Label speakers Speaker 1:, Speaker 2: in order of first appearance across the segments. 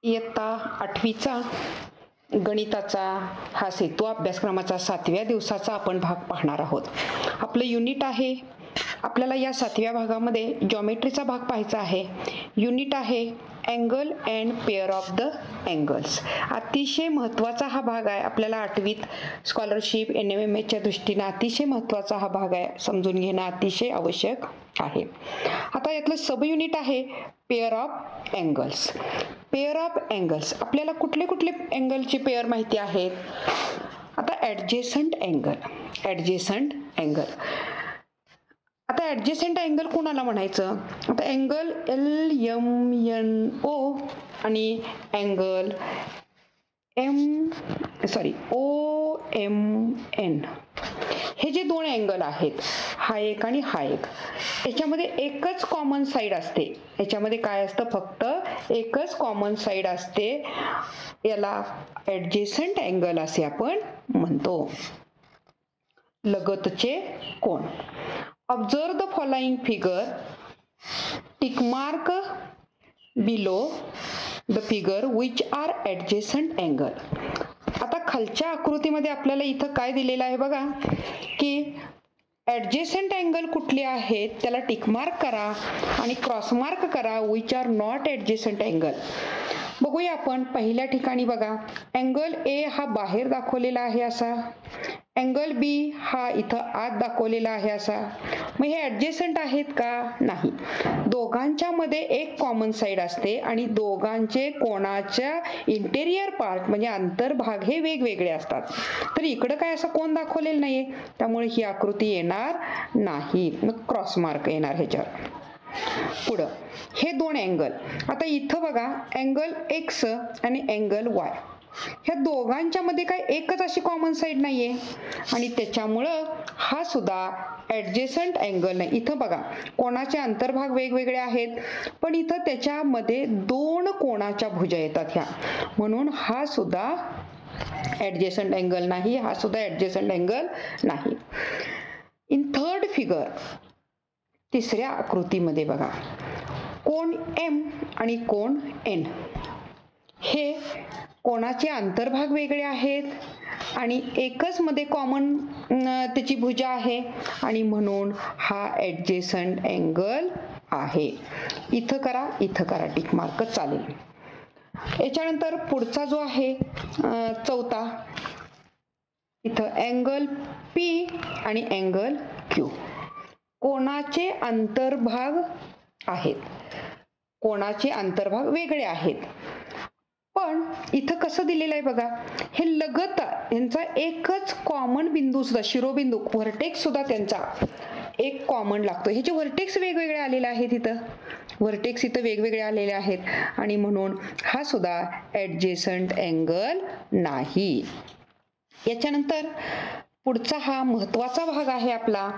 Speaker 1: इयत्ता 8वीचा गणिताचा हा सेतू अभ्यासक्रमाचा 7व्या दिवसाचा आपण भाग पाहणार आहोत. आपलं युनिट आहे. आपल्याला या 7व्या भागामध्ये जॉमेट्रीचा भाग पाहायचा आहे. युनिट आहे angle and pair of the angles. अतिशय महत्त्वाचा हा भाग आहे. आपल्याला 8वीत स्कॉलरशिप NMMSच्या दृष्टीने अतिशय महत्त्वाचा हा भाग आहे. समजून घेणं अतिशय आवश्यक आहे. आता यातलं सब युनिट आहे pair of angles. Pair of angles आपल्याला कुठले कुठले अँगलची पेअर माहिती आहेत. आता ॲडजेसंट अँगल. आता ॲडजेसंट अँगल कोणाला म्हणायचं. आता अँगल LMNO आणि अँगल OMN हे जे दोन अँगल आहेत, हा एक आणि हा एक, याच्यामध्ये एकच कॉमन साईड असते. याच्यामध्ये काय असतं, फक्त एकच कॉमन साईड असते. याला ॲडजेसंट अँगल असे आपण म्हणतो. लगतचे कोन. Observe the following figure. Tick mark below the figure which are adjacent angle. आता खालच्या आकृतीमध्ये आपल्याला इथं काय दिलेलं आहे बघा, की ॲडजेसंट अँगल कुठले आहेत त्याला टिक मार्क करा आणि क्रॉस मार्क करा विच आर नॉट ॲडजेसंट अँगल. बघूया आपण. पहिल्या ठिकाणी बघा, अँगल A हा बाहेर दाखवलेला आहे असा, अँगल B हा इथं आत दाखवलेला आहे असा. मग हे ॲडजेसंट आहेत का. नाही. दोघांच्या मध्ये एक कॉमन साईड असते आणि दोघांचे कोणाच्या इंटेरियर पार्ट म्हणजे अंतर्भाग हे वेगवेगळे असतात. तर इकडं काय असं कोण दाखवलेलं नाहीये, त्यामुळे ही आकृती येणार नाही. मग क्रॉस मार्क येणार ह्याच्यावर. पुढं हे दोन अँगल. आता इथं बघा, अँगल X आणि अँगल Y, ह्या दोघांच्या मध्ये काय एकच अशी कॉमन साईड नाहीये आणि त्याच्यामुळं हा सुद्धा ॲडजेसंट अँगल नाही. इथं बघा, कोणाचे अंतर्भाग वेगवेगळे आहेत, पण इथं त्याच्यामध्ये दोन कोणाच्या भुजा येतात ह्या, म्हणून हा सुद्धा ॲडजेसंट अँगल नाही. हा सुद्धा ॲडजेसंट अँगल नाही. इन थर्ड फिगर, तिसऱ्या आकृतीमध्ये बघा, कोन M आणि कोन N हे कोणाचे अंतर्भाग वेगळे आहेत आणि एकच मध्ये कॉमन त्याची भुजा आहे आणि म्हणून हा ॲडजेसंट अँगल आहे. इथं करा टिक मार्क चालेल. याच्यानंतर पुढचा जो आहे चौथा, इथं अँगल P आणि अँगल Q कोणाचे अंतर्भाग आहेत, कोणाचे अंतर्भाग वेगळे आहेत. पण इथं कसं दिलेलं आहे बघा, हे लगत यांचा एकच कॉमन बिंदू सुद्धा, शिरोबिंदू व्हर्टेक्स सुद्धा त्यांचा एक कॉमन लागतो. ह्याचे व्हर्टेक्स वेगवेगळे आलेले आहेत. इथं व्हर्टेक्स इथं वेगवेगळे आलेले आहेत आणि म्हणून हा सुद्धा ॲडजेसंट अँगल नाही. याच्यानंतर पुढचा हा महत्त्वाचा भाग आहे आपला,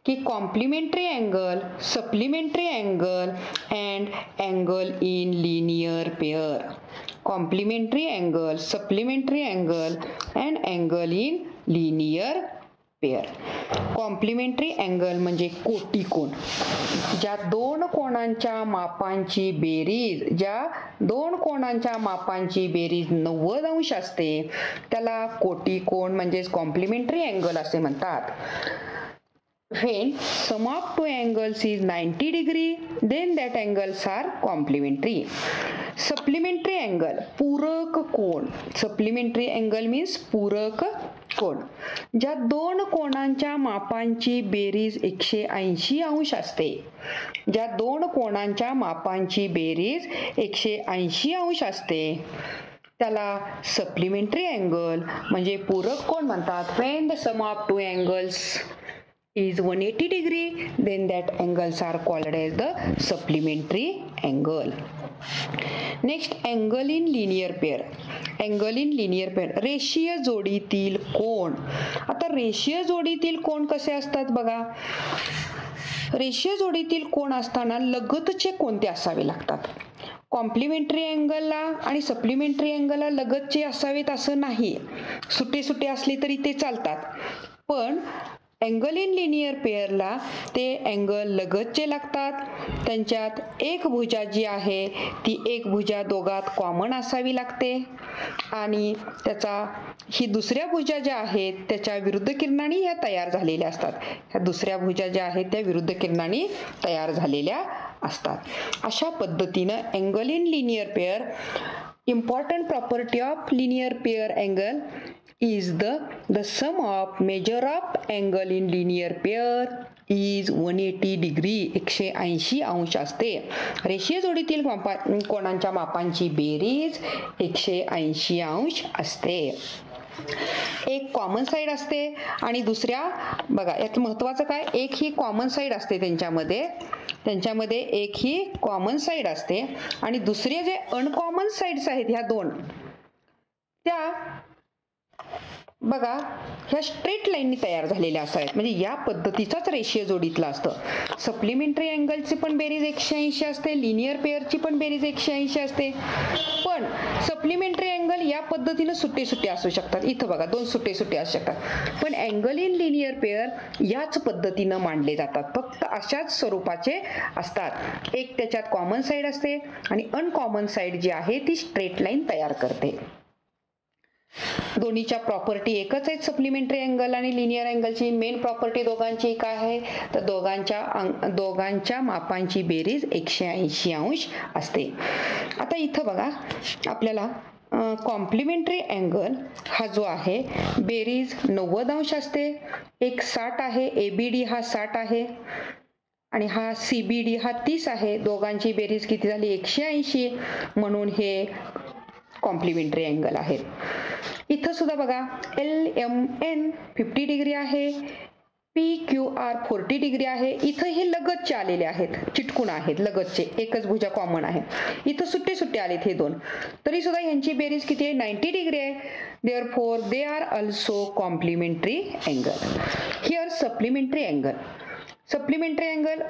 Speaker 1: की complementary angle, supplementary angle and angle in linear pair. Complementary angle, supplementary angle and angle in linear pair. Complementary angle म्हणजे कोटिकोन. ज्या दोन कोणांच्या मापांची बेरीज 90 अंश असते त्याला कोटिकोन म्हणजेच कॉम्प्लिमेंटरी अँगल असे म्हणतात. When sum of two angles is 90 degree, then that angles are complementary. Supplementary angle, पूरक कोन. Supplementary angle means पूरक कोन. ज्या दोन कोणांच्या मापांची बेरीज 180 अंश असते, ज्या दोन कोणांच्या मापांची बेरीज 180 अंश असते त्याला सप्लिमेंटरी अँगल म्हणजे पूरक कोन म्हणतात. When the sum of two angles is 180 degree, then that angles are called as the supplementary angle. Next, angle in linear pair. Angle in linear pair, रेषीय जोडीतील कोन. आता रेषीय जोडीतील कोन कसे असतात बघा. रेषीय जोडीतील कोन असताना लगतचे कोणते असावे लागतात. कॉम्प्लिमेंटरी अँगलला आणि सप्लिमेंटरी अँगलला लगतचे असावेत असं नाही. सुटे असले तरी ते चालतात, पण अँगल इन लिनियर पेअरला ते अँगल लगतचे लागतात. त्यांच्यात एक भुजा जी आहे ती एक भुजा दोघात कॉमन असावी लागते आणि ही दुसऱ्या भुजा ज्या आहेत त्याच्या विरुद्ध किरणांनी ह्या तयार झालेल्या असतात. ह्या दुसऱ्या भुजा ज्या आहेत त्या विरुद्ध किरणांनी तयार झालेल्या असतात. अशा पद्धतीनं angle in linear pair, important property of linear pair angle is the sum of measure of angle in linear pair is 180 degree 180 अंश असते. रेषीय जोडीतील कोणांच्या मापांची बेरीज 180 अंश असते. एक कॉमन साइड असते आणि दुसऱ्या बघा यात महत्वाचं काय, एक ही कॉमन साइड असते त्यांच्यामध्ये एक ही कॉमन साइड असते आणि दुसरे जे अनकॉमन साइड्स आहेत ह्या दोन त्या बघा ह्या स्ट्रेट लाईननी तयार झालेल्या असाव्यात. म्हणजे या पद्धतीचाच रेषीय जोडीतला असतं. सप्लिमेंटरी अँगलची पण बेरीज 180 असते, लिनियर पेअरची पण बेरीज 180 असते. पण सप्लिमेंटरी अँगल या पद्धतीनं सुट्टे सुट्टे असू शकतात. इथं बघा दोन सुट्टे सुट्टे असू शकतात. पण अँगल इन लिनियर पेअर याच पद्धतीनं मांडले जातात, फक्त अशाच स्वरूपाचे असतात. एक त्याच्यात कॉमन साइड असते आणि अनकॉमन साइड जी आहे ती स्ट्रेट लाईन तयार करते. दोन्हीच्या प्रॉपर्टी एकच आहेत. सप्लिमेंटरी अँगल आणि लिनियर अँगलची मेन प्रॉपर्टी दोघांची काय आहे तर दोघांच्या मापांची बेरीज 180 अंश असते. आता इथं बघा आपल्याला कॉम्प्लिमेंटरी अँगल हा जो आहे बेरीज 90 अंश असते. एक 60 आहे, ABD हा 60 आहे आणि हा CBD हा 30 आहे. दोघांची बेरीज किती झाली 180, म्हणून हे कॉम्प्लिमेंटरी अँगल आहेत. इथं सुद्धा बघा LMN 50 डिग्री आहे, PQR 40 डिग्री आहे. इथं हे लगतचे आलेले आहेत, चिटकून आहेत लगतचे, एकच भुजा कॉमन आहे. इथं सुट्टे सुट्टे आलेत हे दोन, तरी सुद्धा यांची बेरीज किती आहे 90 डिग्री आहे. Therefore they are also complementary angle. Here supplementary angle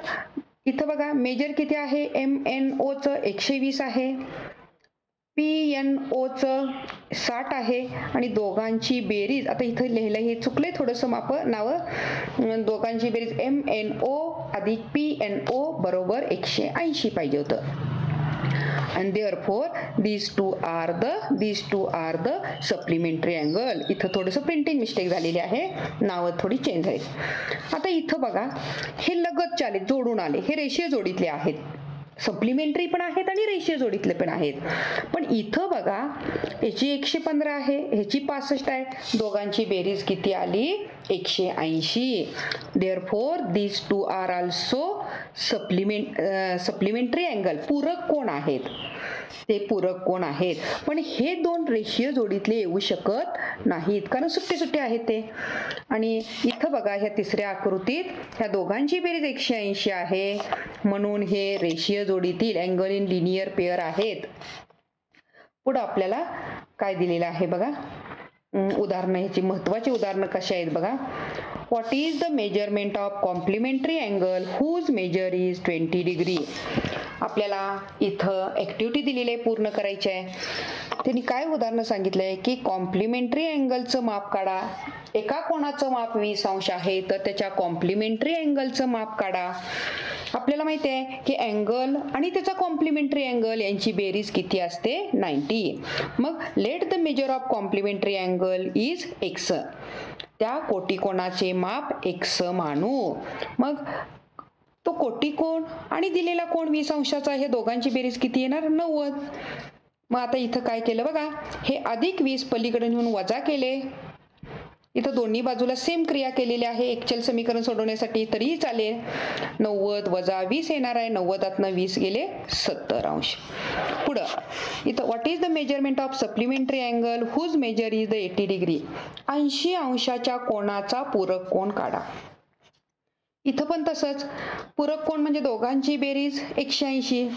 Speaker 1: इथं बघा मेजर किती आहे MNO चं 120 आहे, PNO चं 60 आहे आणि दोघांची बेरीज आता इथं लिहिलं हे चुकले थोडंसं नावं. दोघांची बेरीज MNO अधिक PNO बरोबर 180 पाहिजे होतं. and therefore these two are the supplementary angle. इथं थोडंसं प्रिंटिंग मिस्टेक झालेली आहे, नावं थोडी चेंज आहेत. आता इथं बघा हे लगतचे आले, जोडून आले, हे रेषीय जोडीतले आहेत. सप्लिमेंटरी पण आहेत आणि रेषीय जोडीतले पण आहेत. पण इथं बघा ह्याची 115 आहे, ह्याची 65 आहे. दोघांची बेरीज किती आली 180. Therefore these two are also supplementary angle. पूरक कोण आहेत, ते पूरक कोण आहेत. पण हे दोन रेषीय जोडीतले येऊ शकत नाहीत कारण सुट्टे सुट्टे आहेत ते. आणि इथं बघा ह्या तिसऱ्या आकृतीत ह्या दोघांची बेरीज 180 आहे, म्हणून हे रेषीय जोडीतील अँगल इन लिनियर पेअर आहेत. पुढे आपल्याला काय दिलेलं आहे बघा उदाहरणं, ह्याची महत्वाची उदाहरणं कशी आहेत बघा. What is the measurement of complementary angle whose measure is 20 degree. आपल्याला इथं ऍक्टिव्हिटी दिलेली आहे, पूर्ण करायची आहे. त्यांनी काय उदाहरणं सांगितलंय की कॉम्प्लिमेंटरी अँगलचं माप काढा. एका कोणाचं माप 20 अंश आहे तर त्याच्या कॉम्प्लिमेंटरी अँगलचं माप काढा. आपल्याला माहिती आहे की अँगल आणि त्याचा कॉम्प्लिमेंटरी अँगल यांची बेरीज किती असते 90. मग let the measure of complementary angle is x. त्या कोटिकोणाचे माप x मानू. मग तो कोटिकोण आणि दिलेला कोण 20 अंशाचा, हे दोघांची बेरीज किती येणार 90. मग आता इथं काय केलं बघा, हे अधिक 20 पलीकडे नेऊन वजा केले. इथं दोन्ही बाजूला सेम क्रिया केलेली आहे एकचल समीकरण सोडवण्यासाठी, तरीही चालेल. 90 वजा 20 येणार आहे, 90तनं 20 गेले 70 अंश. पुढं इथं what is the measurement of supplementary angle whose measure is the 80 degree. 80 अंशाच्या कोणाचा पूरक कोण काढा. इथं पण तसंच, पूरक कोण म्हणजे दोघांची बेरीज 180.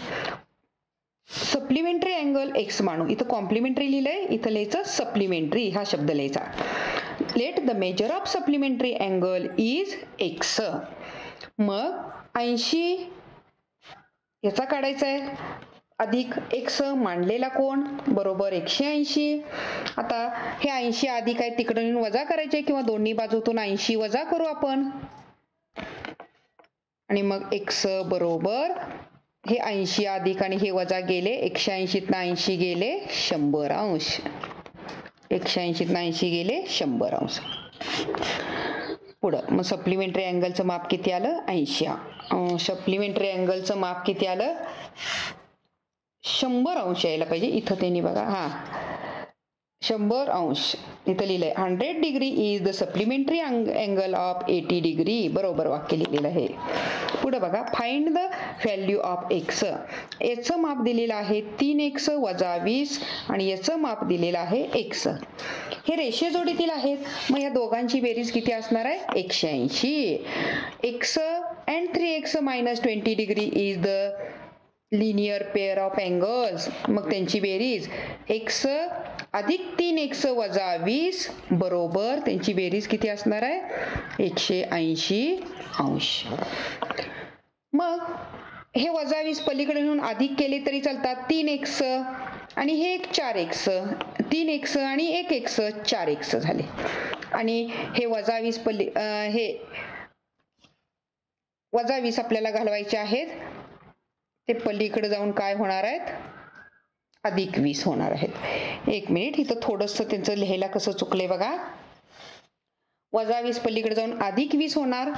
Speaker 1: सप्लिमेंटरी अँगल x मानू. इथं कॉम्प्लिमेंटरी लिहिलंय, इथं लिहायचं सप्लिमेंटरी हा शब्द लिहायचा. Late the measure of supplementary angle is x. मग 80 याचा काढायचा आहे, अधिक x मांडलेला कोण बरोबर 180. आता हे 80 अधिक आहे तिकडून वजा करायचे किंवा दोन्ही बाजूतून 80 वजा करू आपण आणि मग x बरोबर हे 80 अधिक आणि हे वजा गेले 180 ना 80 गेले 100 अंश 180 ना 80 गेले 100 अंश. पुढं मग सप्लिमेंटरी अँगलचं माप किती आलं 80. सप्लिमेंटरी अँगलचं माप किती आलं 100 अंश यायला पाहिजे. इथं त्यांनी बघा 100 अंश इथं लिहिलंय 100 degree is the supplementary angle of 80 degree. बरोबर वाक्य लिहिलेलं आहे. पुढे बघा find the value of x. याचं माप दिलेलं आहे 3x वजा 20 आणि याचं माप दिलेलं आहे x. हे रेषे जोडीतील आहेत मग या दोघांची बेरीज किती असणार आहे 180. x and 3x minus 20 degree is the linear pair of angles. मग त्यांची बेरीज x अधिक 3x वजा 20 बरोबर त्यांची बेरीज किती असणार आहे 180 अंश. मग हे वजा 20 पलीकडे नेऊन अधिक केले तरी चालतात 3x आणि हे एक 4x 3x आणि 1x 4x झाले आणि हे वजा 20 हे वजा 20 आपल्याला घालवायचे आहेत ते पलीकडे जाऊन काय होणार आहेत अधिक 20 होणार आहेत. एक मिनिट इथं थोडंसं त्यांचं लिहायला कसं चुकलंय बघा. वजा 20 पलीकडे जाऊन अधिक 20 होणार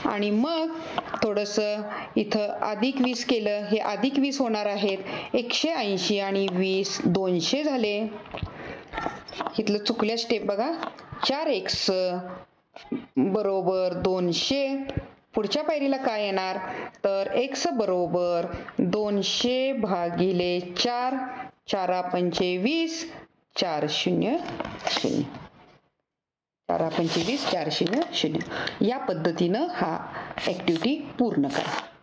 Speaker 1: आणि मग थोडंसं इथं अधिक 20 केलं हे अधिक 20 होणार आहेत 180 आणि 20 200 झाले. इथलं चुकल्या स्टेप बघा 4x बरोबर 200. पुढच्या पायरीला काय येणार तर x बरोबर 200 भागिले 4 4 पंचे 20 4 0 0 4 पंचे 20 4 0 0. या पद्धतीनं हा ॲक्टिव्हिटी पूर्ण करा.